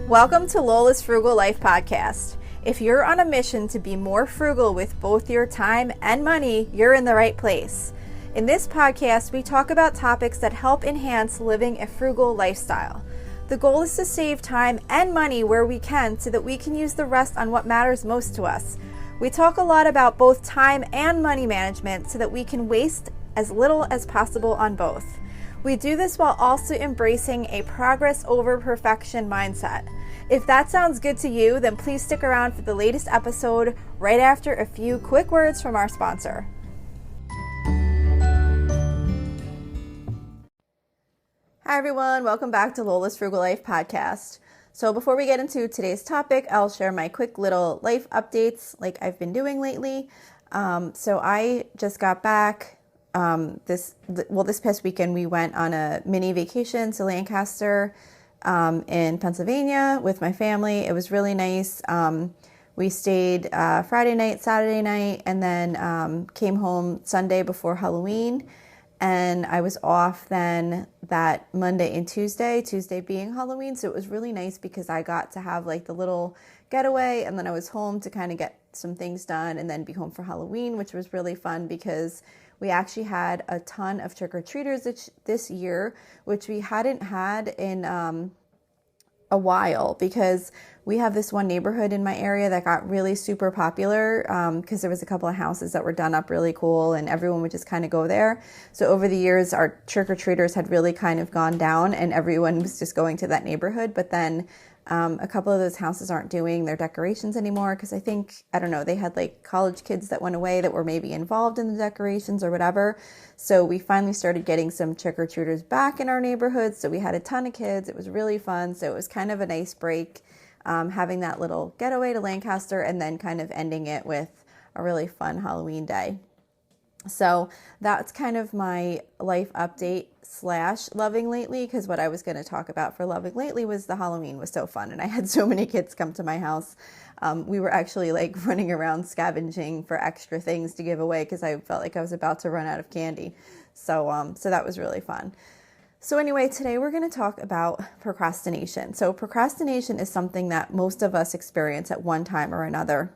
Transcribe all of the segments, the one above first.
Welcome to Lola's Frugal Life Podcast. If you're on a mission to be more frugal with both your time and money, you're in the right place. In this podcast, we talk about topics that help enhance living a frugal lifestyle. The goal is to save time and money where we can so that we can use the rest on what matters most to us. We talk a lot about both time and money management so that we can waste as little as possible on both. We do this while also embracing a progress over perfection mindset. If that sounds good to you, then please stick around for the latest episode right after a few quick words from our sponsor. Hi everyone, welcome back to Lola's Frugal Life Podcast. So before we get into today's topic, I'll share my quick little life updates like I've been doing lately. So I just got back. This past weekend we went on a mini vacation to Lancaster in Pennsylvania with my family. It was really nice. We stayed Friday night, Saturday night, and then came home Sunday before Halloween. And I was off then that Monday and Tuesday being Halloween. So it was really nice because I got to have like the little getaway, and then I was home to kind of get some things done and then be home for Halloween, which was really fun because we actually had a ton of trick-or-treaters this year, which we hadn't had in a while because we have this one neighborhood in my area that got really super popular because there was a couple of houses that were done up really cool and everyone would just kind of go there. So over the years, our trick-or-treaters had really kind of gone down and everyone was just going to that neighborhood. But then a couple of those houses aren't doing their decorations anymore because they had like college kids that went away that were maybe involved in the decorations or whatever. So we finally started getting some trick-or-treaters back in our neighborhood. So we had a ton of kids. It was really fun. So it was kind of a nice break having that little getaway to Lancaster and then kind of ending it with a really fun Halloween day. So that's kind of my life update / loving lately, because what I was going to talk about for loving lately was the Halloween was so fun and I had so many kids come to my house. We were actually like running around scavenging for extra things to give away because I felt like I was about to run out of candy. So that was really fun. So anyway, today we're going to talk about procrastination. So procrastination is something that most of us experience at one time or another.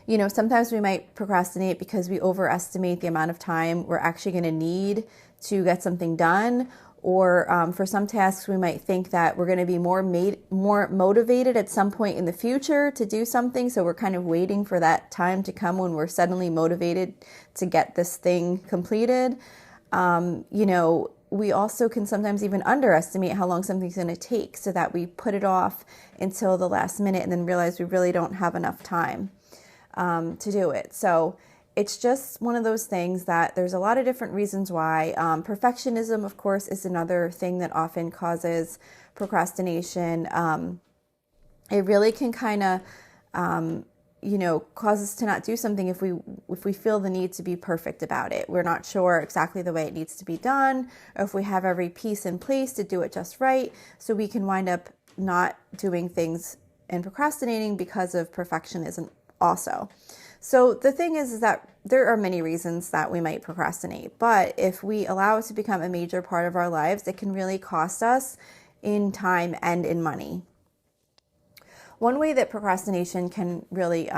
You know, sometimes we might procrastinate because we overestimate the amount of time we're actually going to need to get something done. Or for some tasks, we might think that we're going to be more motivated at some point in the future to do something. So we're kind of waiting for that time to come when we're suddenly motivated to get this thing completed. We also can sometimes even underestimate how long something's going to take so that we put it off until the last minute and then realize we really don't have enough time to do it. So it's just one of those things that there's a lot of different reasons why. Perfectionism, of course, is another thing that often causes procrastination. It really can kind of, cause us to not do something if we feel the need to be perfect about it. We're not sure exactly the way it needs to be done, or if we have every piece in place to do it just right. So we can wind up not doing things and procrastinating because of perfectionism also. So the thing is that there are many reasons that we might procrastinate, but if we allow it to become a major part of our lives, it can really cost us in time and in money. One way that procrastination can really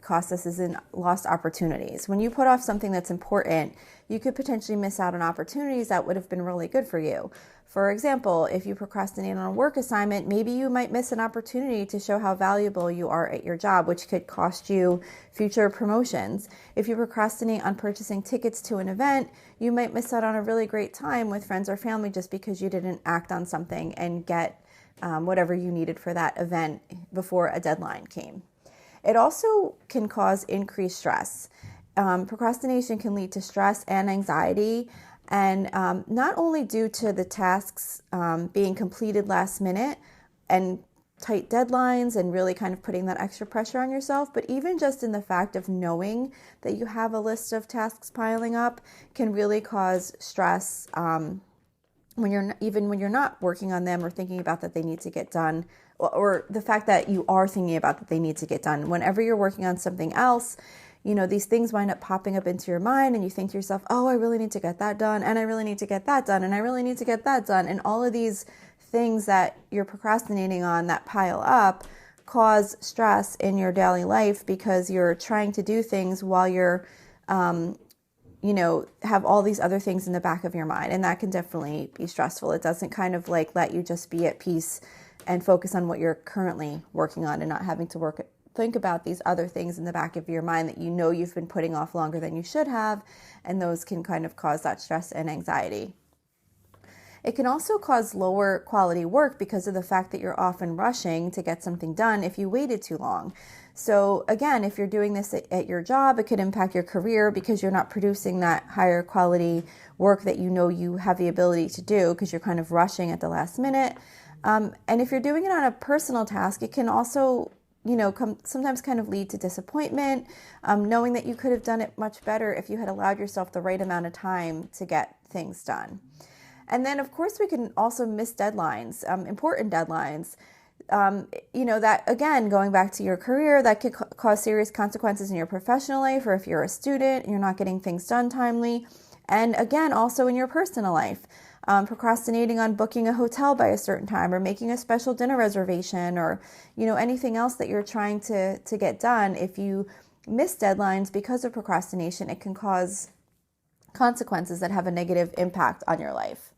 cost us is in lost opportunities. When you put off something that's important, you could potentially miss out on opportunities that would have been really good for you. For example, if you procrastinate on a work assignment, maybe you might miss an opportunity to show how valuable you are at your job, which could cost you future promotions. If you procrastinate on purchasing tickets to an event, you might miss out on a really great time with friends or family just because you didn't act on something and get whatever you needed for that event before a deadline came. It also can cause increased stress. Procrastination can lead to stress and anxiety, and not only due to the tasks being completed last minute and tight deadlines and really kind of putting that extra pressure on yourself, but even just in the fact of knowing that you have a list of tasks piling up can really cause stress when you're not working on them or thinking about that they need to get done, or the fact that you are thinking about that they need to get done. Whenever you're working on something else, these things wind up popping up into your mind and you think to yourself, oh, I really need to get that done, and I really need to get that done, and I really need to get that done. And all of these things that you're procrastinating on that pile up cause stress in your daily life because you're trying to do things while you're, have all these other things in the back of your mind. And that can definitely be stressful. It doesn't kind of like let you just be at peace and focus on what you're currently working on and not having to think about these other things in the back of your mind that you've been putting off longer than you should have. And those can kind of cause that stress and anxiety. It can also cause lower quality work because of the fact that you're often rushing to get something done if you waited too long. So again, if you're doing this at your job, it could impact your career because you're not producing that higher quality work that you have the ability to do because you're kind of rushing at the last minute. And if you're doing it on a personal task, it can also sometimes kind of lead to disappointment, knowing that you could have done it much better if you had allowed yourself the right amount of time to get things done. And then, of course, we can also miss deadlines, important deadlines. That, again, going back to your career, that could cause serious consequences in your professional life, or if you're a student and you're not getting things done timely. And again, also in your personal life, procrastinating on booking a hotel by a certain time or making a special dinner reservation or, anything else that you're trying to get done. If you miss deadlines because of procrastination, it can cause consequences that have a negative impact on your life.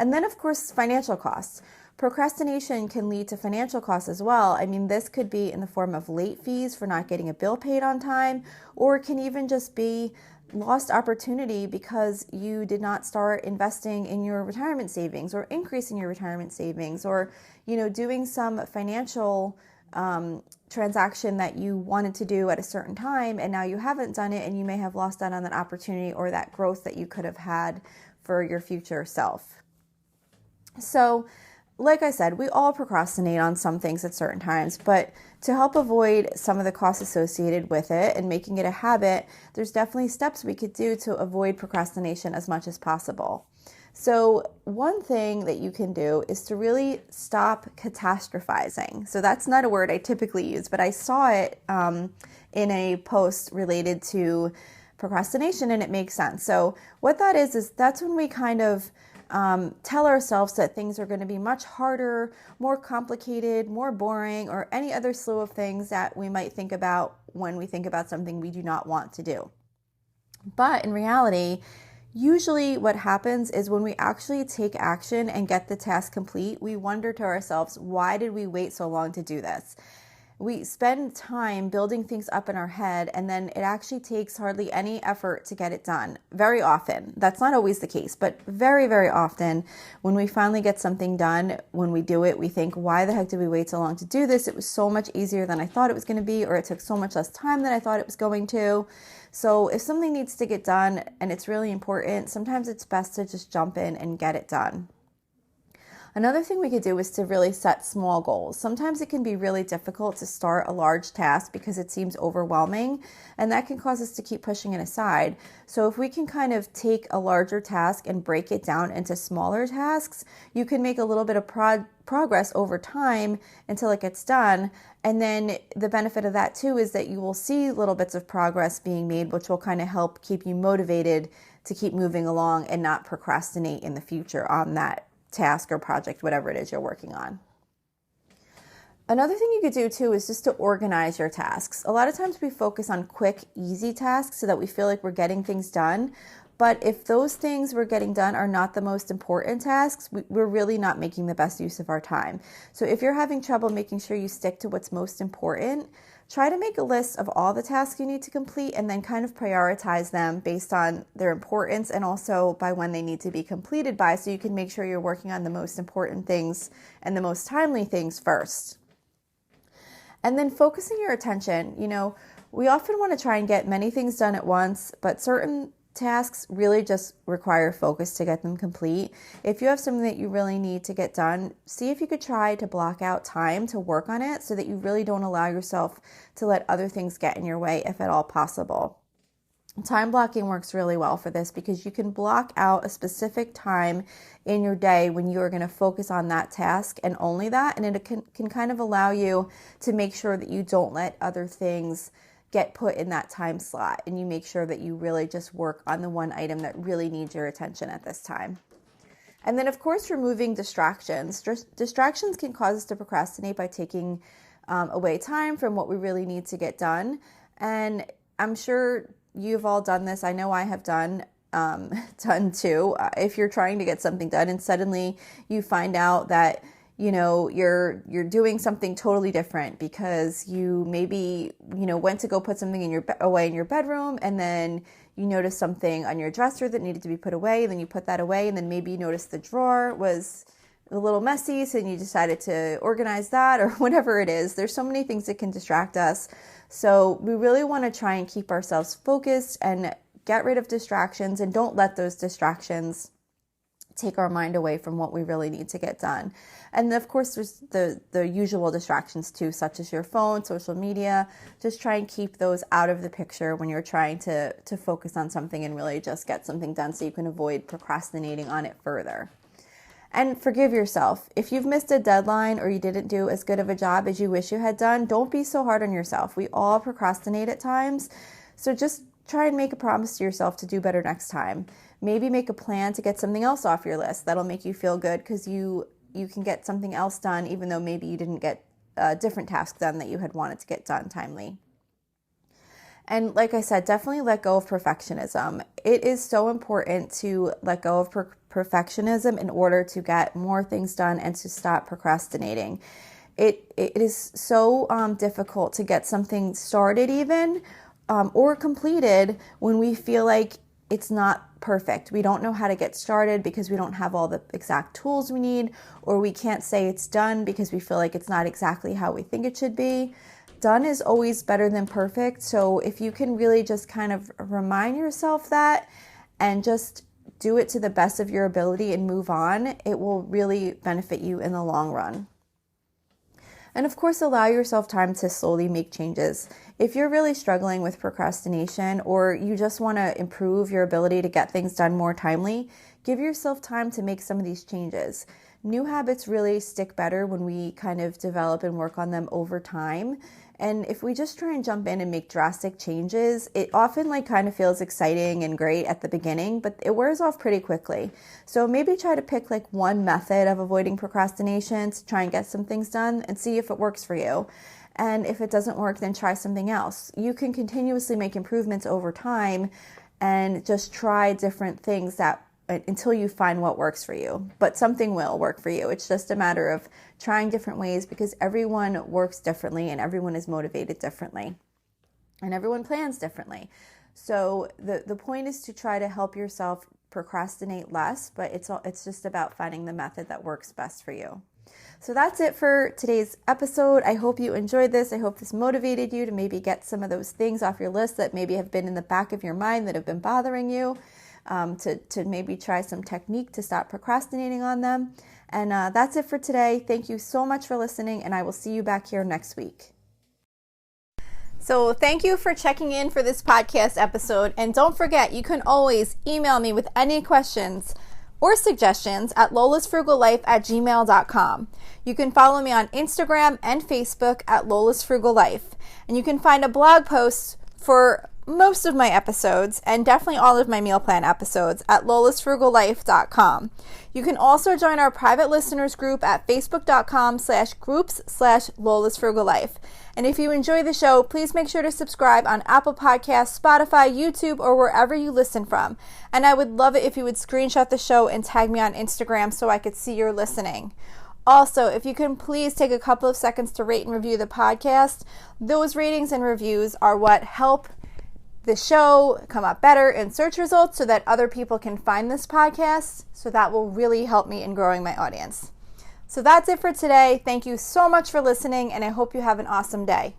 And then, of course, financial costs. Procrastination can lead to financial costs as well. I mean, this could be in the form of late fees for not getting a bill paid on time, or it can even just be lost opportunity because you did not start investing in your retirement savings or increasing your retirement savings or, doing some financial transaction that you wanted to do at a certain time and now you haven't done it and you may have lost out on that opportunity or that growth that you could have had for your future self. So, like I said, we all procrastinate on some things at certain times, but to help avoid some of the costs associated with it and making it a habit, there's definitely steps we could do to avoid procrastination as much as possible. So one thing that you can do is to really stop catastrophizing. So that's not a word I typically use, but I saw it in a post related to procrastination and it makes sense. So what that is that's when we kind of tell ourselves that things are going to be much harder, more complicated, more boring, or any other slew of things that we might think about when we think about something we do not want to do. But in reality, usually what happens is when we actually take action and get the task complete, we wonder to ourselves, why did we wait so long to do this? We spend time building things up in our head, and then it actually takes hardly any effort to get it done. Very often. That's not always the case, but very, very often when we finally get something done, when we do it, we think, why the heck did we wait so long to do this? It was so much easier than I thought it was going to be, or it took so much less time than I thought it was going to. So if something needs to get done and it's really important, sometimes it's best to just jump in and get it done. Another thing we could do is to really set small goals. Sometimes it can be really difficult to start a large task because it seems overwhelming, and that can cause us to keep pushing it aside. So if we can kind of take a larger task and break it down into smaller tasks, you can make a little bit of progress over time until it gets done. And then the benefit of that too is that you will see little bits of progress being made, which will kind of help keep you motivated to keep moving along and not procrastinate in the future on that task or project, whatever it is you're working on. Another thing you could do too is just to organize your tasks. A lot of times we focus on quick, easy tasks so that we feel like we're getting things done. But if those things we're getting done are not the most important tasks, we're really not making the best use of our time. So if you're having trouble making sure you stick to what's most important, try to make a list of all the tasks you need to complete and then kind of prioritize them based on their importance and also by when they need to be completed by, so you can make sure you're working on the most important things and the most timely things first. And then focusing your attention. We often want to try and get many things done at once, but certain tasks really just require focus to get them complete. If you have something that you really need to get done, see if you could try to block out time to work on it so that you really don't allow yourself to let other things get in your way if at all possible. Time blocking works really well for this because you can block out a specific time in your day when you are going to focus on that task and only that, and it can kind of allow you to make sure that you don't let other things get put in that time slot, and you make sure that you really just work on the one item that really needs your attention at this time. And then, of course, removing distractions. Distractions can cause us to procrastinate by taking away time from what we really need to get done. And I'm sure you've all done this. I know I have done too. If you're trying to get something done and suddenly you find out that you're doing something totally different because you maybe went to go put something away in your bedroom, and then you notice something on your dresser that needed to be put away, and then you put that away, and then maybe you noticed the drawer was a little messy, so you decided to organize that, or whatever it is. There's so many things that can distract us. So we really want to try and keep ourselves focused and get rid of distractions, and don't let those distractions take our mind away from what we really need to get done. And of course, there's the usual distractions too, such as your phone, social media. Just try and keep those out of the picture when you're trying to focus on something and really just get something done, so you can avoid procrastinating on it further. And forgive yourself. If you've missed a deadline or you didn't do as good of a job as you wish you had done, don't be so hard on yourself. We all procrastinate at times. So just try and make a promise to yourself to do better next time. Maybe make a plan to get something else off your list. That'll make you feel good because you can get something else done, even though maybe you didn't get a different task done that you had wanted to get done timely. And like I said, definitely let go of perfectionism. It is so important to let go of perfectionism in order to get more things done and to stop procrastinating. It is so difficult to get something started even or completed when we feel like it's not perfect. We don't know how to get started because we don't have all the exact tools we need, or we can't say it's done because we feel like it's not exactly how we think it should be. Done is always better than perfect. So if you can really just kind of remind yourself that and just do it to the best of your ability and move on, it will really benefit you in the long run. And of course, allow yourself time to slowly make changes. If you're really struggling with procrastination, or you just want to improve your ability to get things done more timely, give yourself time to make some of these changes. New habits really stick better when we kind of develop and work on them over time. And if we just try and jump in and make drastic changes, it often kind of feels exciting and great at the beginning, but it wears off pretty quickly. So maybe try to pick one method of avoiding procrastination to try and get some things done and see if it works for you. And if it doesn't work, then try something else. You can continuously make improvements over time and just try different things until you find what works for you. But something will work for you. It's just a matter of trying different ways, because everyone works differently and everyone is motivated differently and everyone plans differently. So the point is to try to help yourself procrastinate less, but it's just about finding the method that works best for you. So that's it for today's episode. I hope you enjoyed this. I hope this motivated you to maybe get some of those things off your list that maybe have been in the back of your mind that have been bothering you. To maybe try some technique to stop procrastinating on them. And that's it for today. Thank you so much for listening, and I will see you back here next week. So thank you for checking in for this podcast episode. And don't forget, you can always email me with any questions or suggestions at lolasfrugallife@gmail.com. You can follow me on Instagram and Facebook at lolasfrugallife. And you can find a blog post for most of my episodes, and definitely all of my meal plan episodes, at lolasfrugallife.com. You can also join our private listeners group at facebook.com/groups/lolasfrugallife. And if you enjoy the show, please make sure to subscribe on Apple Podcasts, Spotify, YouTube, or wherever you listen from. And I would love it if you would screenshot the show and tag me on Instagram so I could see you're listening. Also, if you can please take a couple of seconds to rate and review the podcast. Those ratings and reviews are what help the show come up better in search results so that other people can find this podcast. So that will really help me in growing my audience. So that's it for today. Thank you so much for listening, and I hope you have an awesome day.